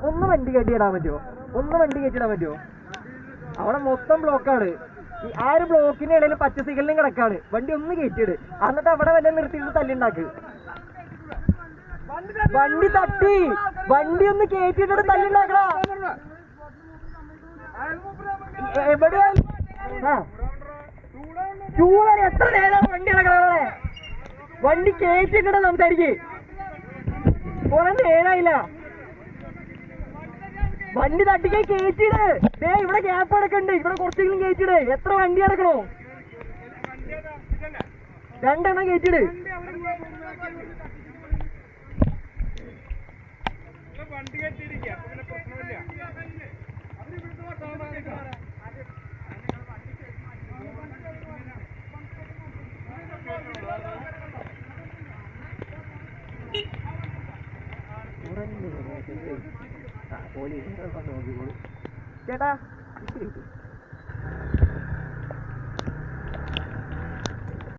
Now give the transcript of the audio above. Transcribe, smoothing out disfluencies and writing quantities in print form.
ഒന്ന് വണ്ടി കയറ്റിയിടാൻ പറ്റുമോ? അവിടെ മൊത്തം ബ്ലോക്കാണ്. ആ ഒരു ബ്ലോക്കിന്റെ ഇടയിൽ പച്ച സിഗ്നലും കിടക്കാണ്. വണ്ടി ഒന്ന് കയറ്റിയിട്, എന്നിട്ട് അവിടെ വല്ല നിർത്തിയിട്ട് തല്ലുണ്ടാക്ക്. വണ്ടി തട്ടി, വണ്ടി ഒന്ന് കയറ്റിയിട്ടിട്ട് തല്ലുണ്ടാക്കടാ. എവിടെയാ ചൂടാണ്? എത്ര നേരം വണ്ടി നടക്കണേ? വണ്ടി കയറ്റിട്ടിട്ട് സംസാരിക്കേ. കുറെ നേരായില്ല. വണ്ടി തട്ടിക്കാൻ കയറ്റിയിട്. ഇവിടെ ഗ്യാപ്പ് അടക്കണ്ട്. ഇവിടെ കുറച്ചെങ്കിലും കയറ്റിയിട്. എത്ര വണ്ടി അടക്കണോ? 2 എണ്ണം കയറ്റിയിട്. ചേട്ടാ